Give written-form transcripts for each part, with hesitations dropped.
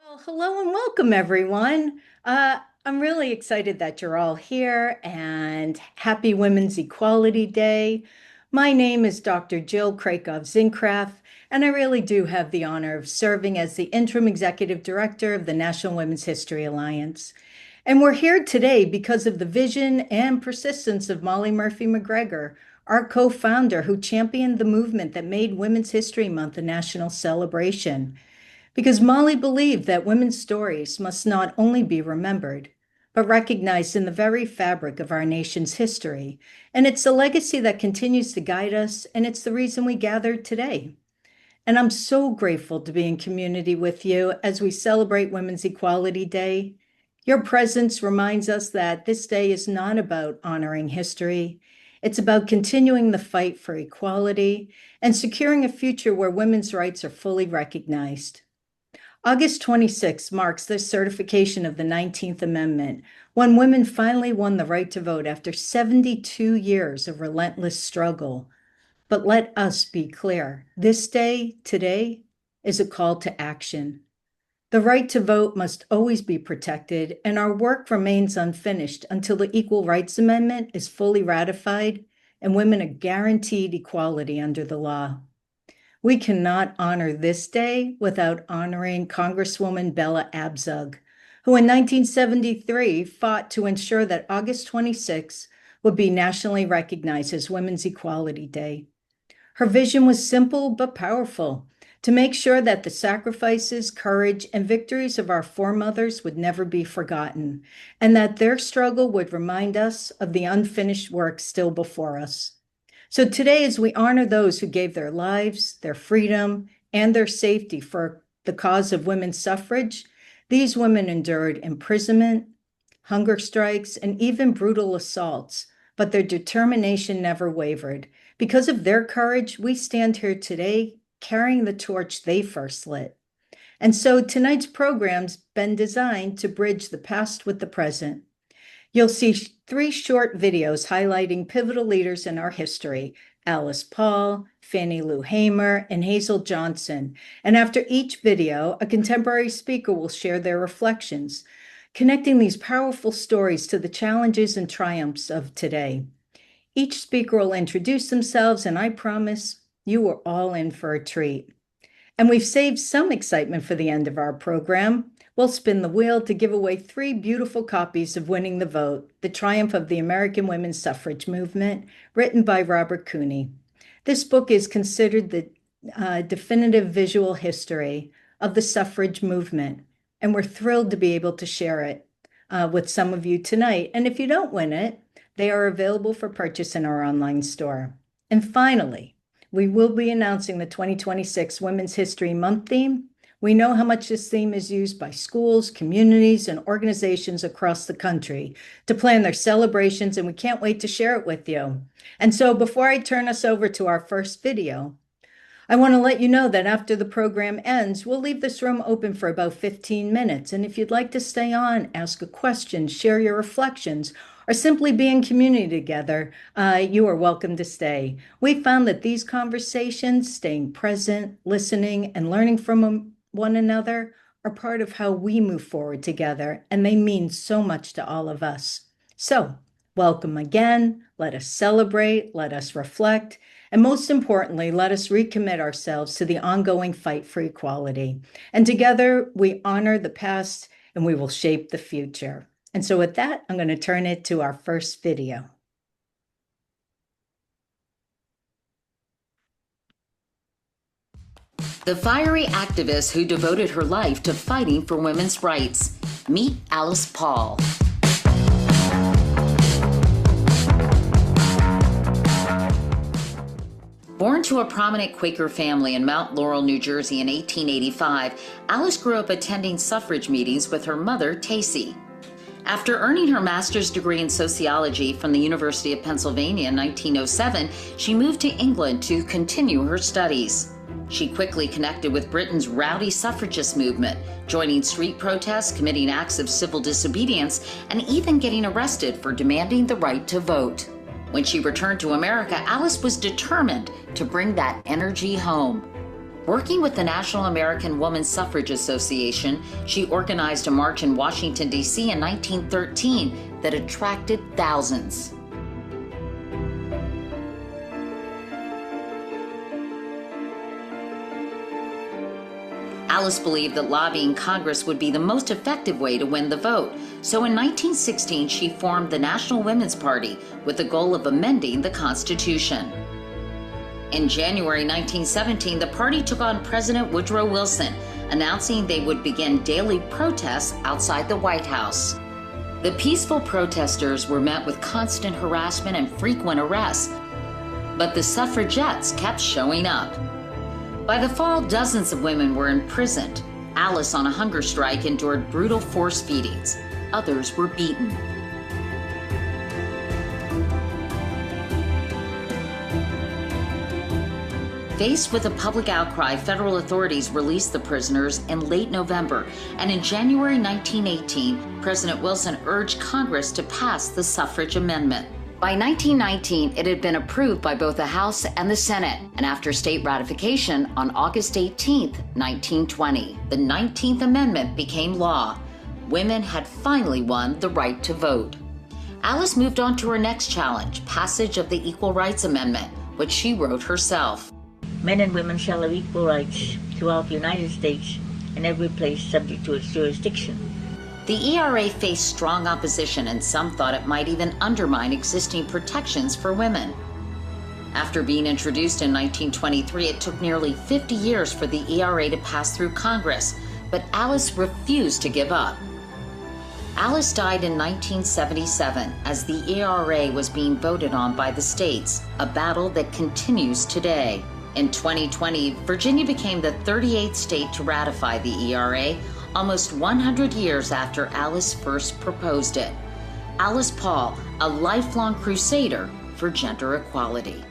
Well, hello and welcome, everyone. I'm really excited that you're all here and happy Women's Equality Day. My name is Dr. Jill Krakow-Zincraft, and I really do have the honor of serving as the Interim Executive Director of the National Women's History Alliance. And we're here today because of the vision and persistence of Molly Murphy McGregor, our co-founder who championed the movement that made Women's History Month a national celebration. Because Molly believed that women's stories must not only be remembered, but recognized in the very fabric of our nation's history. And it's a legacy that continues to guide us, and it's the reason we gathered today. And I'm so grateful to be in community with you as we celebrate Women's Equality Day. Your presence reminds us that this day is not about honoring history. It's about continuing the fight for equality and securing a future where women's rights are fully recognized. August 26 marks the certification of the 19th Amendment, when women finally won the right to vote after 72 years of relentless struggle. But let us be clear, this day, today, is a call to action. The right to vote must always be protected, and our work remains unfinished until the Equal Rights Amendment is fully ratified and women are guaranteed equality under the law. We cannot honor this day without honoring Congresswoman Bella Abzug, who in 1973 fought to ensure that August 26 would be nationally recognized as Women's Equality Day. Her vision was simple but powerful: to make sure that the sacrifices, courage, and victories of our foremothers would never be forgotten, and that their struggle would remind us of the unfinished work still before us. So today, as we honor those who gave their lives, their freedom, and their safety for the cause of women's suffrage, these women endured imprisonment, hunger strikes, and even brutal assaults, but their determination never wavered. Because of their courage, we stand here today carrying the torch they first lit. And so tonight's program's been designed to bridge the past with the present. You'll see three short videos highlighting pivotal leaders in our history: Alice Paul, Fannie Lou Hamer, and Hazel Johnson. And after each video, a contemporary speaker will share their reflections, connecting these powerful stories to the challenges and triumphs of today. Each speaker will introduce themselves, and I promise you are all in for a treat. And we've saved some excitement for the end of our program. We'll spin the wheel to give away 3 beautiful copies of Winning the Vote: The Triumph of the American Women's Suffrage Movement, written by Robert Cooney. This book is considered the definitive visual history of the suffrage movement, and we're thrilled to be able to share it with some of you tonight. And if you don't win it, they are available for purchase in our online store. And finally, we will be announcing the 2026 Women's History Month theme. We know how much this theme is used by schools, communities, and organizations across the country to plan their celebrations, and we can't wait to share it with you. And so before I turn us over to our first video, I want to let you know that after the program ends, we'll leave this room open for about 15 minutes. And if you'd like to stay on, ask a question, share your reflections, or simply be in community together, you are welcome to stay. We found that these conversations, staying present, listening, and learning from one another, are part of how we move forward together, and they mean so much to all of us. So, welcome again. Let us celebrate, let us reflect, and most importantly, let us recommit ourselves to the ongoing fight for equality. And together, we honor the past and we will shape the future. And so with that, I'm going to turn it to our first video. The fiery activist who devoted her life to fighting for women's rights. Meet Alice Paul. Born to a prominent Quaker family in Mount Laurel, New Jersey in 1885, Alice grew up attending suffrage meetings with her mother, Tacy. After earning her master's degree in sociology from the University of Pennsylvania in 1907, she moved to England to continue her studies. She quickly connected with Britain's rowdy suffragist movement, joining street protests, committing acts of civil disobedience, and even getting arrested for demanding the right to vote. When she returned to America, Alice was determined to bring that energy home. Working with the National American Woman Suffrage Association, she organized a march in Washington, D.C. in 1913 that attracted thousands. Alice believed that lobbying Congress would be the most effective way to win the vote. So in 1916, she formed the National Women's Party with the goal of amending the Constitution. In January 1917, the party took on President Woodrow Wilson, announcing they would begin daily protests outside the White House. The peaceful protesters were met with constant harassment and frequent arrests, but the suffragettes kept showing up. By the fall, dozens of women were imprisoned. Alice, on a hunger strike, endured brutal force feedings. Others were beaten. Faced with a public outcry, federal authorities released the prisoners in late November, and in January 1918, President Wilson urged Congress to pass the suffrage amendment. By 1919, it had been approved by both the House and the Senate, and after state ratification on August 18, 1920, the 19th Amendment became law. Women had finally won the right to vote. Alice moved on to her next challenge, passage of the Equal Rights Amendment, which she wrote herself. Men and women shall have equal rights throughout the United States and every place subject to its jurisdiction. The ERA faced strong opposition, and some thought it might even undermine existing protections for women. After being introduced in 1923, it took nearly 50 years for the ERA to pass through Congress, but Alice refused to give up. Alice died in 1977 as the ERA was being voted on by the states, a battle that continues today. In 2020, Virginia became the 38th state to ratify the ERA, almost 100 years after Alice first proposed it. Alice Paul, a lifelong crusader for gender equality.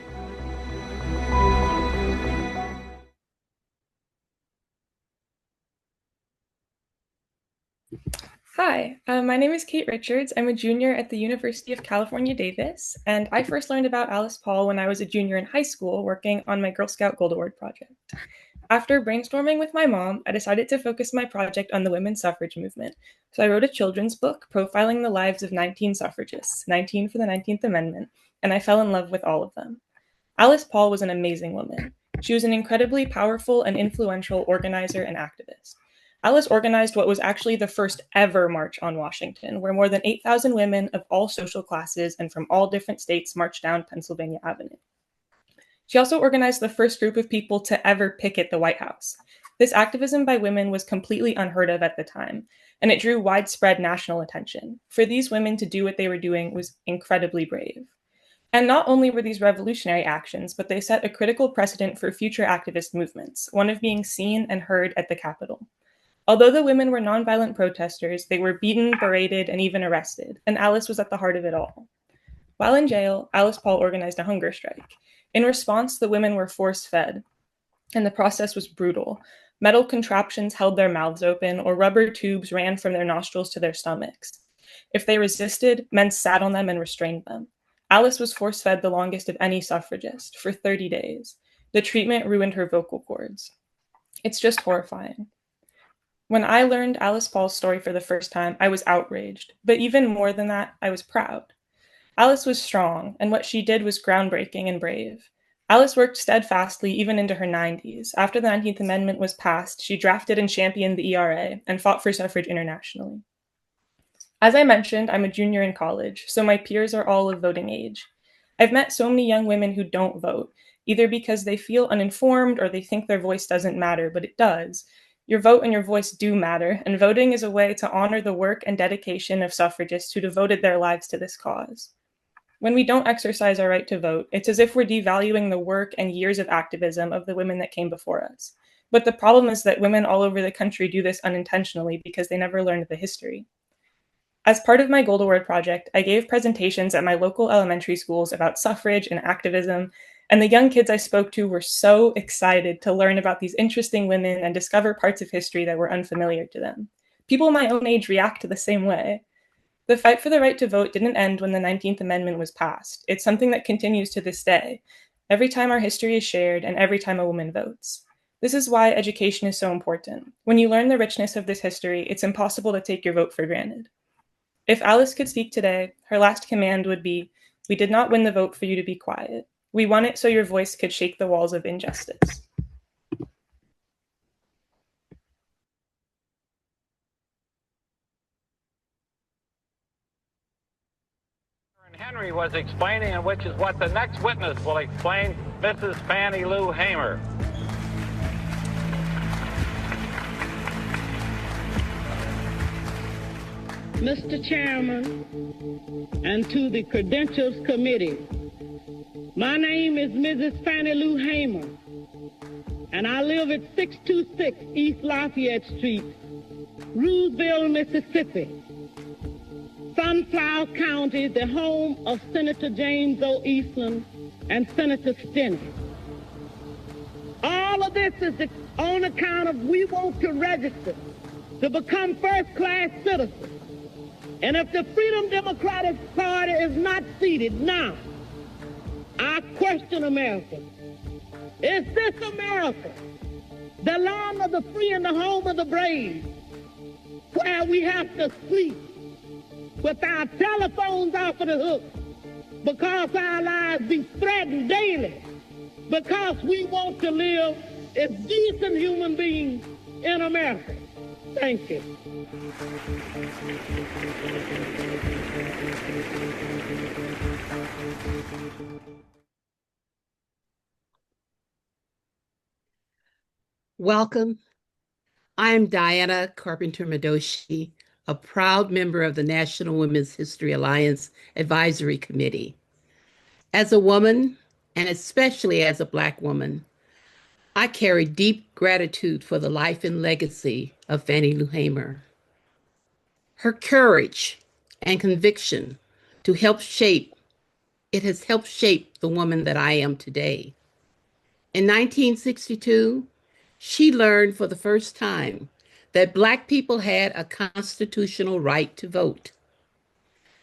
Hi, my name is Kate Richards. I'm a junior at the University of California, Davis, and I first learned about Alice Paul when I was a junior in high school working on my Girl Scout Gold Award project. After brainstorming with my mom, I decided to focus my project on the women's suffrage movement. So I wrote a children's book profiling the lives of 19 suffragists, 19 for the 19th Amendment, and I fell in love with all of them. Alice Paul was an amazing woman. She was an incredibly powerful and influential organizer and activist. Alice organized what was actually the first ever march on Washington, where more than 8,000 women of all social classes and from all different states marched down Pennsylvania Avenue. She also organized the first group of people to ever picket the White House. This activism by women was completely unheard of at the time, and it drew widespread national attention. For these women to do what they were doing was incredibly brave. And not only were these revolutionary actions, but they set a critical precedent for future activist movements, one of being seen and heard at the Capitol. Although the women were nonviolent protesters, they were beaten, berated, and even arrested, and Alice was at the heart of it all. While in jail, Alice Paul organized a hunger strike. In response, the women were force-fed, and the process was brutal. Metal contraptions held their mouths open, or rubber tubes ran from their nostrils to their stomachs. If they resisted, men sat on them and restrained them. Alice was force-fed the longest of any suffragist, for 30 days. The treatment ruined her vocal cords. It's just horrifying. When I learned Alice Paul's story for the first time, I was outraged. But even more than that, I was proud. Alice was strong, and what she did was groundbreaking and brave. Alice worked steadfastly even into her 90s. After the 19th Amendment was passed, she drafted and championed the ERA and fought for suffrage internationally. As I mentioned, I'm a junior in college, so my peers are all of voting age. I've met so many young women who don't vote, either because they feel uninformed or they think their voice doesn't matter, but it does. Your vote and your voice do matter, and voting is a way to honor the work and dedication of suffragists who devoted their lives to this cause. When we don't exercise our right to vote, it's as if we're devaluing the work and years of activism of the women that came before us. But the problem is that women all over the country do this unintentionally because they never learned the history. As part of my Gold Award project, I gave presentations at my local elementary schools about suffrage and activism, and the young kids I spoke to were so excited to learn about these interesting women and discover parts of history that were unfamiliar to them. People my own age react the same way. The fight for the right to vote didn't end when the 19th Amendment was passed. It's something that continues to this day, every time our history is shared and every time a woman votes. This is why education is so important. When you learn the richness of this history, it's impossible to take your vote for granted. If Alice could speak today, her last command would be, "We did not win the vote for you to be quiet. We won it so your voice could shake the walls of injustice." Henry was explaining, and which is what the next witness will explain, Mrs. Fannie Lou Hamer. Mr. Chairman, and to the Credentials Committee, my name is Mrs. Fannie Lou Hamer, and I live at 626 East Lafayette Street, Rooseville, Mississippi. Sunflower County, the home of Senator James O. Eastland and Senator Stinney. All of this is on account of we want to register to become first-class citizens. And if the Freedom Democratic Party is not seated now, I question America. Is this America, the land of the free and the home of the brave, where we have to sleep with our telephones off of the hook because our lives be threatened daily because we want to live as decent human beings in America? Thank you. Welcome. I am Diana Carpenter Madoshi, a proud member of the National Women's History Alliance Advisory Committee. As a woman, and especially as a Black woman, I carry deep gratitude for the life and legacy of Fannie Lou Hamer. Her courage and conviction has helped shape the woman that I am today. In 1962, she learned for the first time that Black people had a constitutional right to vote.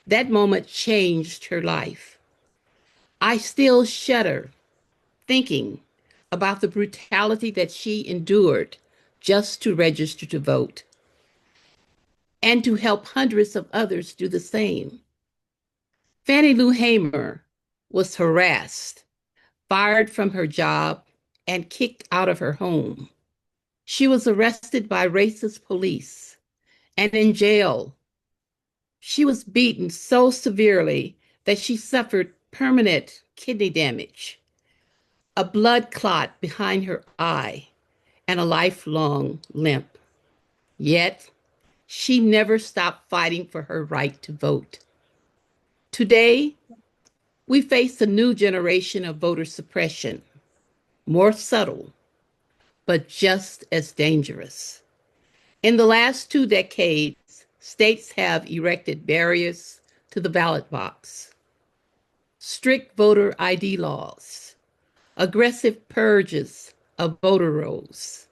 That moment changed her life. I still shudder thinking about the brutality that she endured just to register to vote and to help hundreds of others do the same. Fannie Lou Hamer was harassed, fired from her job, and kicked out of her home. She was arrested by racist police and in jail. She was beaten so severely that she suffered permanent kidney damage, a blood clot behind her eye, and a lifelong limp. Yet, she never stopped fighting for her right to vote. Today, we face a new generation of voter suppression, more subtle, but just as dangerous. In the last 2 decades, states have erected barriers to the ballot box, strict voter ID laws, aggressive purges of voter rolls,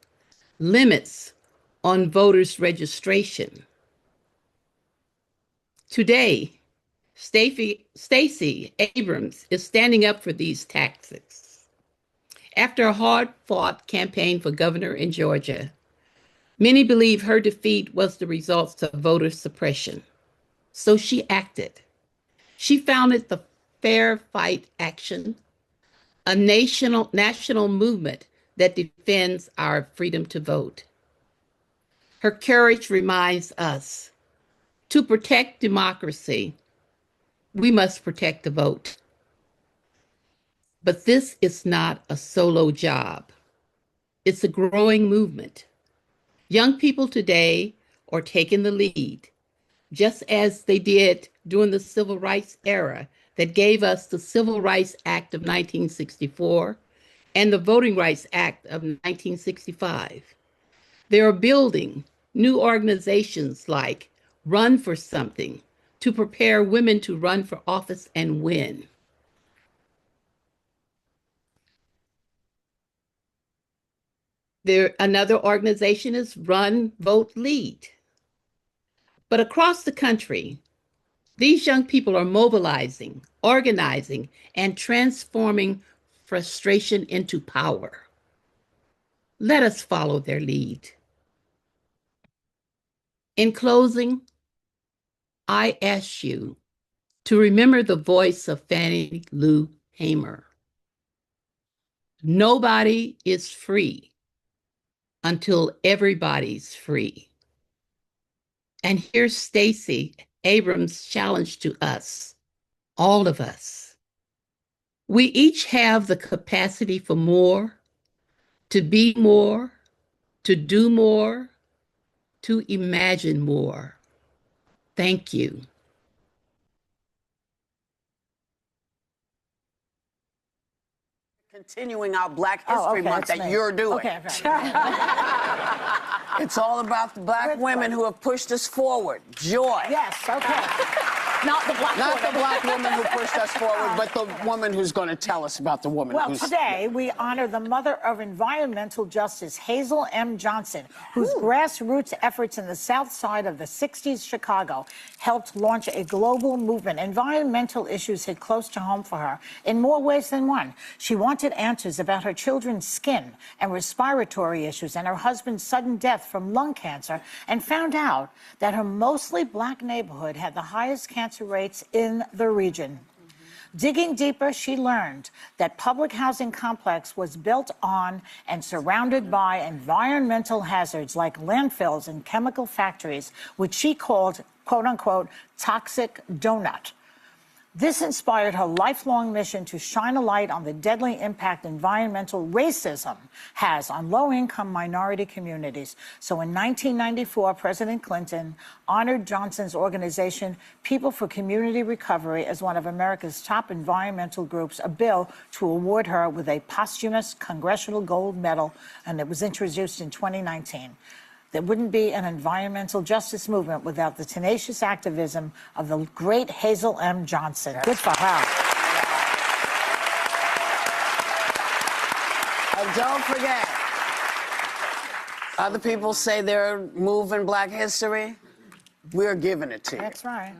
limits on voters' registration. Today, Stacey Abrams is standing up for these tactics. After a hard-fought campaign for governor in Georgia, many believe her defeat was the result of voter suppression. So she acted. She founded the Fair Fight Action, a national movement that defends our freedom to vote. Her courage reminds us, to protect democracy, we must protect the vote. But this is not a solo job. It's a growing movement. Young people today are taking the lead, just as they did during the Civil Rights era that gave us the Civil Rights Act of 1964 and the Voting Rights Act of 1965. They are building new organizations like Run for Something to prepare women to run for office and win. Another organization is Run, Vote, Lead. But across the country, these young people are mobilizing, organizing, and transforming frustration into power. Let us follow their lead. In closing, I ask you to remember the voice of Fannie Lou Hamer. Nobody is free until everybody's free. And here's Stacey Abrams' challenge to us, all of us. We each have the capacity for more, to be more, to do more, to imagine more. Thank you. Continuing our Black History Month that you're doing. Okay. It's all about the Black women who have pushed us forward. Joy. Yes, okay. Not the black Not woman. the Black woman who pushed us forward, but the woman who's going to tell us about the woman Well, who's... today we honor the mother of environmental justice, Hazel M. Johnson, whose grassroots efforts in the South Side of the 60s Chicago helped launch a global movement. Environmental issues hit close to home for her in more ways than one. She wanted answers about her children's skin and respiratory issues and her husband's sudden death from lung cancer, and found out that her mostly black neighborhood had the highest cancer rates in the region. Digging deeper, she learned that public housing complex was built on and surrounded by environmental hazards like landfills and chemical factories, which she called, quote unquote, toxic donut. This inspired her lifelong mission to shine a light on the deadly impact environmental racism has on low-income minority communities. So in 1994, President Clinton honored Johnson's organization, People for Community Recovery, as one of America's top environmental groups, a bill to award her with a posthumous Congressional Gold Medal, and it was introduced in 2019. There wouldn't be an environmental justice movement without the tenacious activism of the great Hazel M. Johnson. Good for her. And don't forget, other people say they're moving Black history. We're giving it to you. That's right.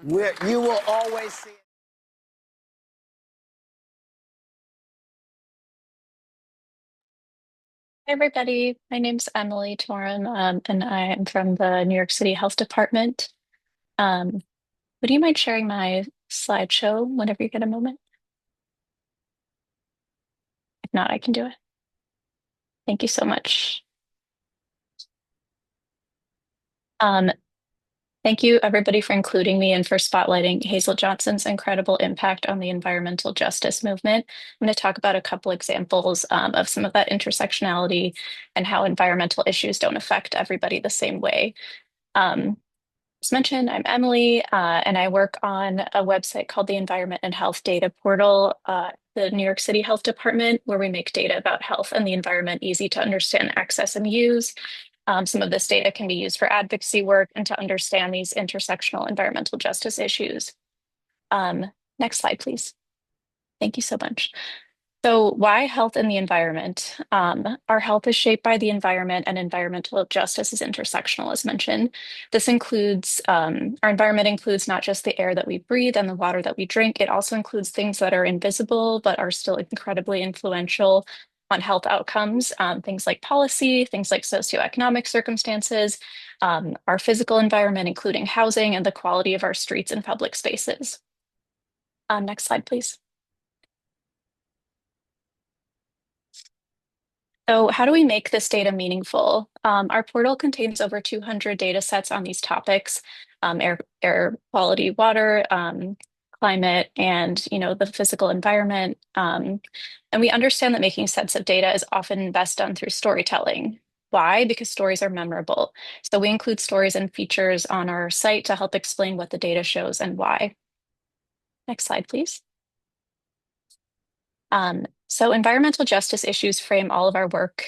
You will always see it. Hi, everybody. My name's Emily Toren, and I am from the New York City Health Department. Would you mind sharing my slideshow whenever you get a moment? If not, I can do it. Thank you so much. Thank you, everybody, for including me and for spotlighting Hazel Johnson's incredible impact on the environmental justice movement. I'm going to talk about a couple examples of some of that intersectionality and how environmental issues don't affect everybody the same way. As mentioned, I'm Emily, and I work on a website called the Environment and Health Data Portal, the New York City Health Department, where we make data about health and the environment easy to understand, access, and use. Some of this data can be used for advocacy work and to understand these intersectional environmental justice issues. Next slide, please. Thank you so much. So why health and the environment? Our health is shaped by the environment, and environmental justice is intersectional, as mentioned. This includes, our environment includes not just the air that we breathe and the water that we drink, it also includes things that are invisible but are still incredibly influential on health outcomes, things like policy, things like socioeconomic circumstances, our physical environment, including housing and the quality of our streets and public spaces. Next slide, please. So how do we make this data meaningful? Our portal contains over 200 data sets on these topics, air quality, water, climate, and the physical environment. And we understand that making sense of data is often best done through storytelling. Why? Because stories are memorable. So we include stories and features on our site to help explain what the data shows and why. Next slide, please. So environmental justice issues frame all of our work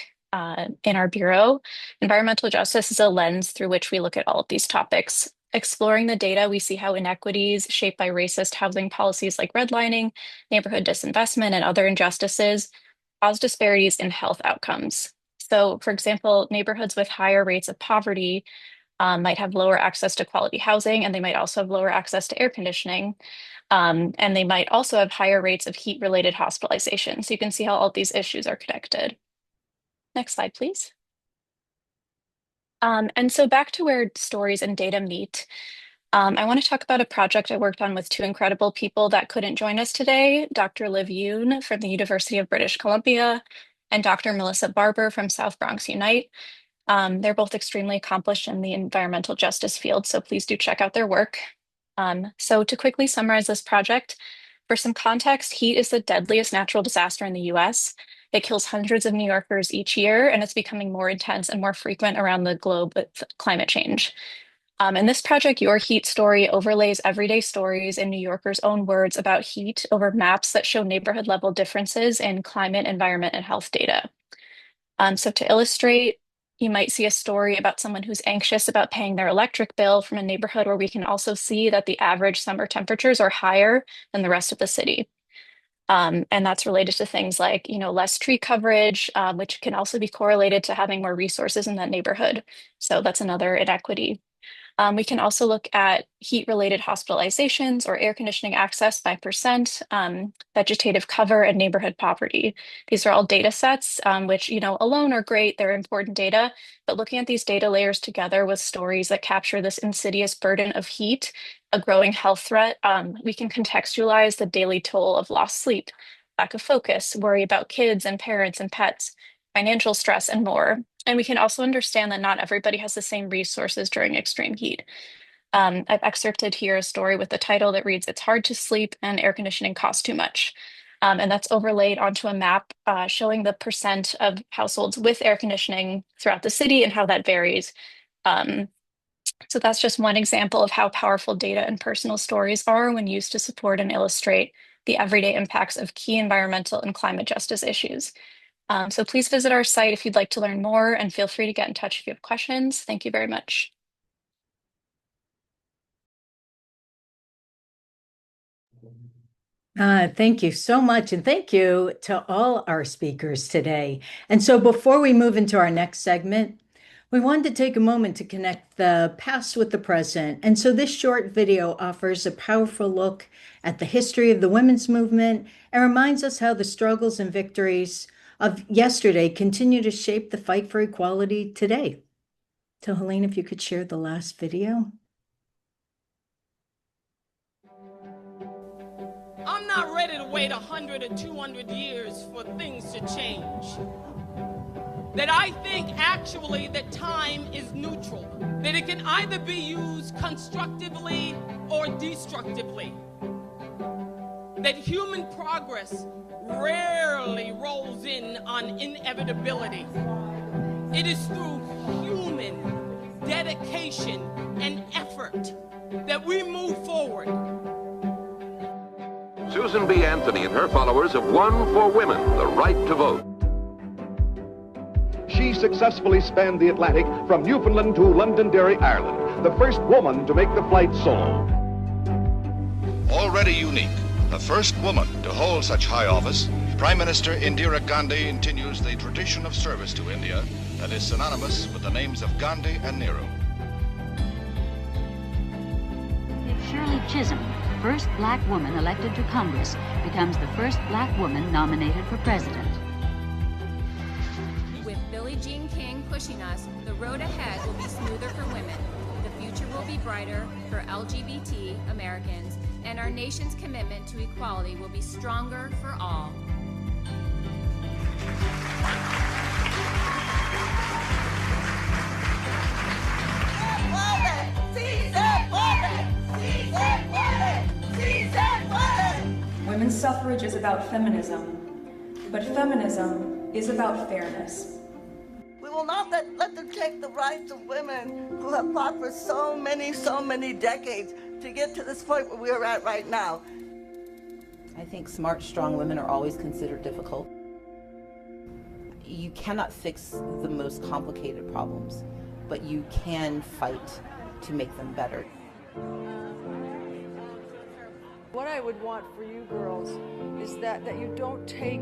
in our bureau. Environmental justice is a lens through which we look at all of these topics. Exploring the data, we see how inequities shaped by racist housing policies like redlining, neighborhood disinvestment, and other injustices cause disparities in health outcomes. So, for example, neighborhoods with higher rates of poverty might have lower access to quality housing, and they might also have lower access to air conditioning. And they might also have higher rates of heat-related hospitalization. So you can see how all these issues are connected. Next slide, please. And so back to where stories and data meet. I want to talk about a project I worked on with two incredible people that couldn't join us today, Dr. Liv Yoon from the University of British Columbia and Dr. Melissa Barber from South Bronx Unite. They're both extremely accomplished in the environmental justice field, so please do check out their work. So to quickly summarize this project, for some context, heat is the deadliest natural disaster in the US. It kills hundreds of New Yorkers each year, and it's becoming more intense and more frequent around the globe with climate change. In this project, Your Heat Story overlays everyday stories in New Yorkers' own words about heat over maps that show neighborhood level differences in climate, environment, and health data. So to illustrate, you might see a story about someone who's anxious about paying their electric bill from a neighborhood where we can also see that the average summer temperatures are higher than the rest of the city. And that's related to things like, less tree coverage, which can also be correlated to having more resources in that neighborhood. So that's another inequity. We can also look at heat-related hospitalizations or air conditioning access by percent, vegetative cover, and neighborhood poverty. These are all data sets, which, alone are great. They're important data. But looking at these data layers together with stories that capture this insidious burden of heat, a growing health threat, we can contextualize the daily toll of lost sleep, lack of focus, worry about kids and parents and pets, financial stress, and more. And we can also understand that not everybody has the same resources during extreme heat. I've excerpted here a story with the title that reads, "It's hard to sleep and air conditioning costs too much." And that's overlaid onto a map showing the percent of households with air conditioning throughout the city and how that varies. So that's just one example of how powerful data and personal stories are when used to support and illustrate the everyday impacts of key environmental and climate justice issues. So please visit our site if you'd like to learn more, and feel free to get in touch if you have questions. Thank you very much. Thank you so much. And thank you to all our speakers today. And so before we move into our next segment, we wanted to take a moment to connect the past with the present. And so this short video offers a powerful look at the history of the women's movement and reminds us how the struggles and victories of yesterday continue to shape the fight for equality today. So Helene, if you could share the last video. I'm not ready to wait 100 or 200 years for things to change. That I think actually that time is neutral, that it can either be used constructively or destructively. That human progress rarely rolls in on inevitability. It is through human dedication and effort that we move forward. Susan B. Anthony and her followers have won for women the right to vote. She successfully spanned the Atlantic from Newfoundland to Londonderry, Ireland, the first woman to make the flight solo. Already unique, the first woman to hold such high office, Prime Minister Indira Gandhi continues the tradition of service to India that is synonymous with the names of Gandhi and Nehru. Shirley Chisholm, first black woman elected to Congress, becomes the first black woman nominated for president. With Billie Jean King pushing us, the road ahead will be smoother for women. The future will be brighter for LGBT Americans, and our nation's commitment to equality will be stronger for all. Women's suffrage is about feminism, but feminism is about fairness. We will not let them take the rights of women who have fought for so many decades to get to this point where we are at right now. I think smart, strong women are always considered difficult. You cannot fix the most complicated problems, but you can fight to make them better. What I would want for you girls is that you don't take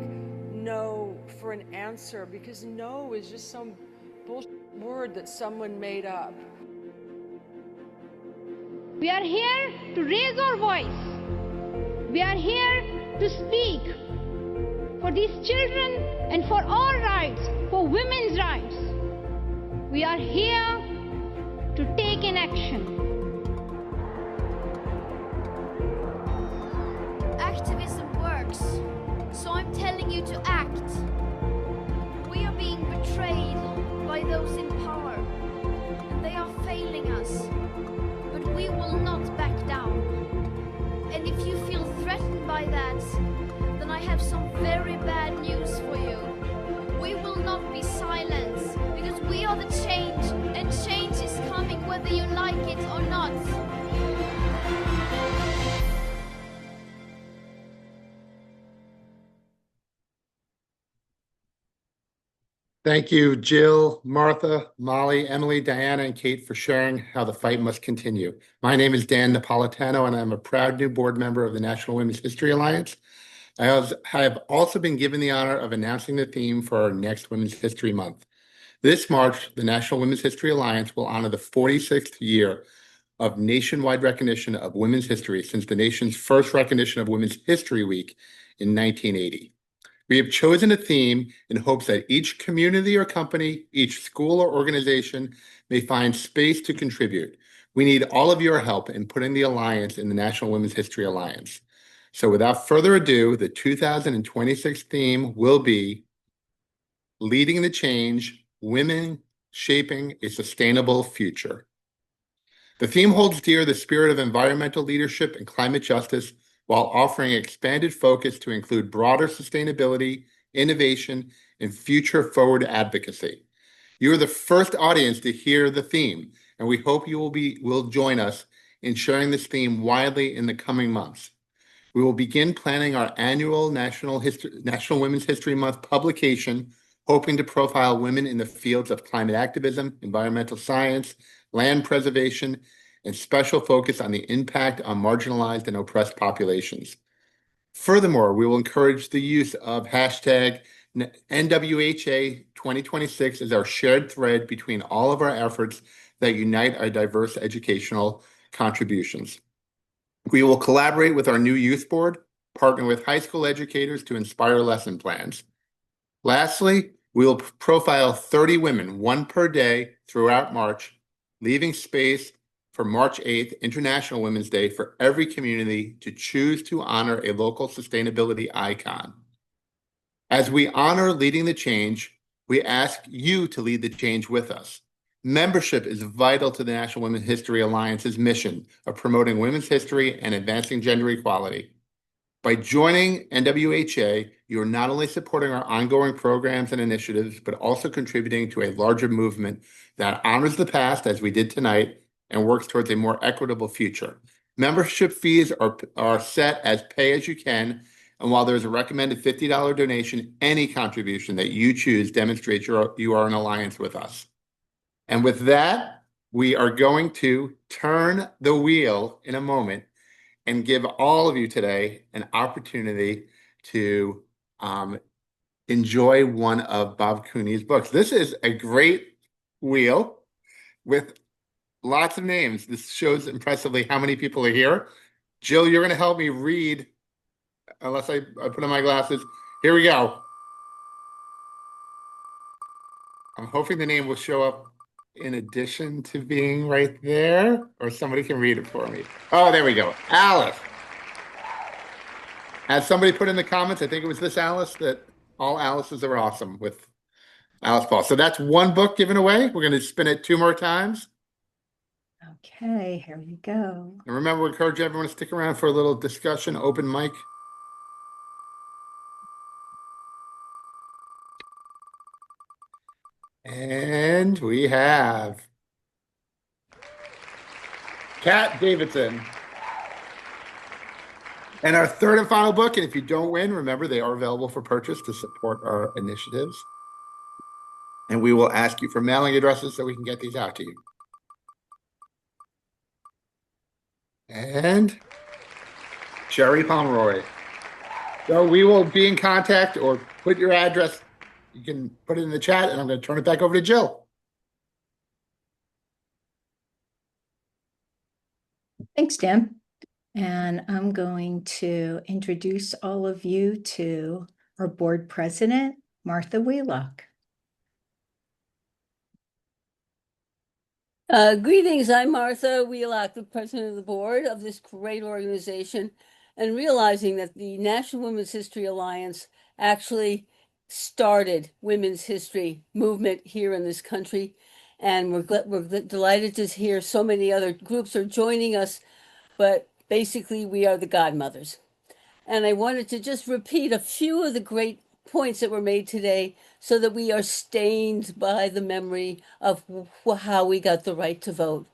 no for an answer, because no is just some bullshit word that someone made up. We are here to raise our voice. We are here to speak for these children and for all rights, for women's rights. We are here to take an action. Activism works, so I'm telling you to act. We are being betrayed by those in power, and they are failing us. But we will not back down. And if you feel threatened by that, then I have some very bad news for you. We will not be silent, because we are the change, and change is coming whether you like it or not. Thank you, Jill, Martha, Molly, Emily, Diana, and Kate for sharing how the fight must continue. My name is Dan Napolitano, and I'm a proud new board member of the National Women's History Alliance. I have also been given the honor of announcing the theme for our next Women's History Month. This March, the National Women's History Alliance will honor the 46th year of nationwide recognition of women's history since the nation's first recognition of Women's History Week in 1980. We have chosen a theme in hopes that each community or company, each school or organization may find space to contribute. We need all of your help in putting the Alliance in the National Women's History Alliance. So without further ado, the 2026 theme will be Leading the Change, Women Shaping a Sustainable Future. The theme holds dear the spirit of environmental leadership and climate justice, while offering expanded focus to include broader sustainability, innovation, and future-forward advocacy. You are the first audience to hear the theme, and we hope you will join us in sharing this theme widely in the coming months. We will begin planning our annual National Women's History Month publication, hoping to profile women in the fields of climate activism, environmental science, land preservation, and special focus on the impact on marginalized and oppressed populations. Furthermore, we will encourage the use of hashtag NWHA 2026 as our shared thread between all of our efforts that unite our diverse educational contributions. We will collaborate with our new youth board, partner with high school educators to inspire lesson plans. Lastly, we will profile 30 women, one per day throughout March, leaving space for March 8th, International Women's Day, for every community to choose to honor a local sustainability icon. As we honor leading the change, we ask you to lead the change with us. Membership is vital to the National Women's History Alliance's mission of promoting women's history and advancing gender equality. By joining NWHA, you are not only supporting our ongoing programs and initiatives, but also contributing to a larger movement that honors the past, as we did tonight, and works towards a more equitable future. Membership fees are set as pay as you can, and while there's a recommended $50 donation, any contribution that you choose demonstrates you are in alliance with us. And with that, we are going to turn the wheel in a moment and give all of you today an opportunity to enjoy one of Bob Cooney's books. This is a great wheel with lots of names. This shows impressively how many people are here. Jill, you're going to help me read, unless I put on my glasses. Here we go. I'm hoping the name will show up in addition to being right there, or somebody can read it for me. Oh, there we go. Alice. As somebody put in the comments, I think it was this Alice, that all Alices are awesome with Alice Paul. So that's one book given away. We're going to spin it 2 more times. Okay, here we go. And remember, we encourage everyone to stick around for a little discussion, open mic. And we have Kat Davidson. And our third and final book, and if you don't win, remember they are available for purchase to support our initiatives. And we will ask you for mailing addresses so we can get these out to you. And Sherry Pomeroy. So we will be in contact, or put your address. You can put it in the chat, and I'm going to turn it back over to Jill. Thanks, Dan. And I'm going to introduce all of you to our board president, Martha Wheelock. Greetings, I'm Martha Wheelock, the president of the board of this great organization, and realizing that the National Women's History Alliance actually started women's history movement here in this country. And we're delighted to hear so many other groups are joining us, but basically we are the godmothers. And I wanted to just repeat a few of the great points that were made today so that we are stained by the memory of how we got the right to vote.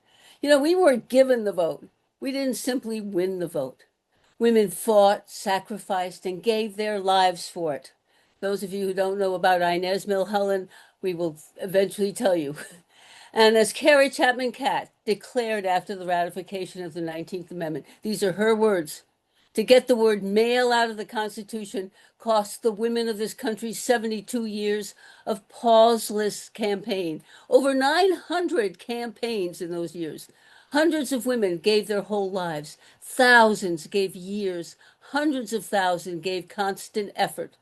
You know, we weren't given the vote. We didn't simply win the vote. Women fought, sacrificed, and gave their lives for it. Those of you who don't know about Inez Milholland, we will eventually tell you. And as Carrie Chapman Catt declared after the ratification of the 19th Amendment, these are her words: to get the word male out of the Constitution cost the women of this country 72 years of pauseless campaign. Over 900 campaigns in those years. Hundreds of women gave their whole lives. Thousands gave years. Hundreds of thousands gave constant effort.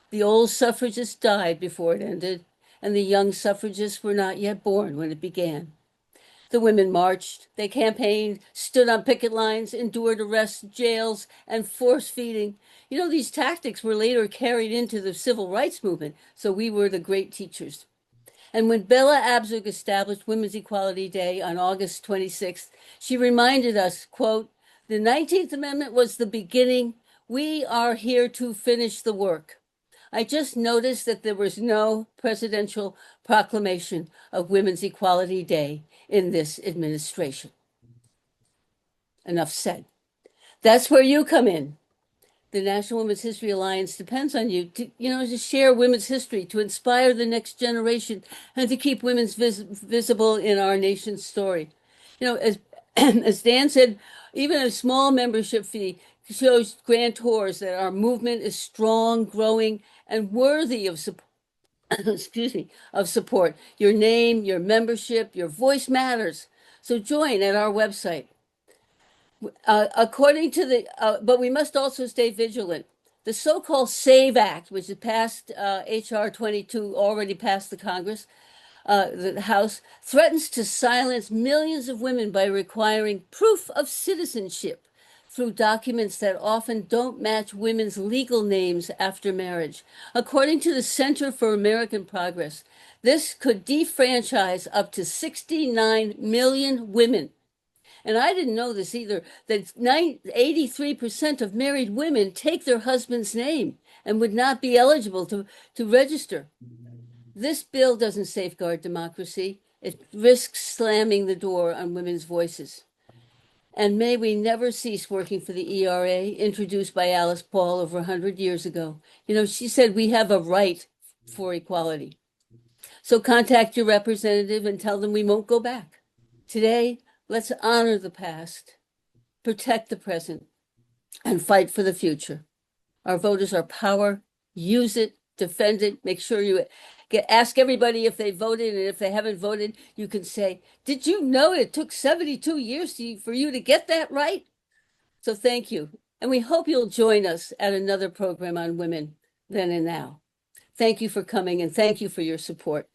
The old suffragists died before it ended, and the young suffragists were not yet born when it began. The women marched, they campaigned, stood on picket lines, endured arrests, jails, and force feeding. You know, these tactics were later carried into the civil rights movement, so we were the great teachers. And when Bella Abzug established Women's Equality Day on August 26th, she reminded us, quote, "The 19th Amendment was the beginning. We are here to finish the work." I just noticed that there was no presidential proclamation of Women's Equality Day in this administration. Enough said. That's where you come in. The National Women's History Alliance depends on you to share women's history, to inspire the next generation, and to keep women visible in our nation's story. You know, as Dan said, even a small membership fee shows grantors that our movement is strong, growing, and worthy of support. Excuse me, of support. Your name, your membership, your voice matters. So join at our website. But we must also stay vigilant. The so-called SAVE Act, which is passed, HR 22, already passed the Congress, the House, threatens to silence millions of women by requiring proof of citizenship through documents that often don't match women's legal names after marriage. According to the Center for American Progress, this could defranchise up to 69 million women. And I didn't know this either, that 83% of married women take their husband's name and would not be eligible to register. This bill doesn't safeguard democracy. It risks slamming the door on women's voices. And may we never cease working for the ERA, introduced by Alice Paul over 100 years ago. You know, she said we have a right for equality. So contact your representative and tell them we won't go back. Today, let's honor the past, protect the present, and fight for the future. Our vote is our power. Use it, defend it, make sure you ask everybody if they voted, and if they haven't voted, you can say, did you know it took 72 years for you to get that right? So thank you. And we hope you'll join us at another program on women then and now. Thank you for coming, and thank you for your support.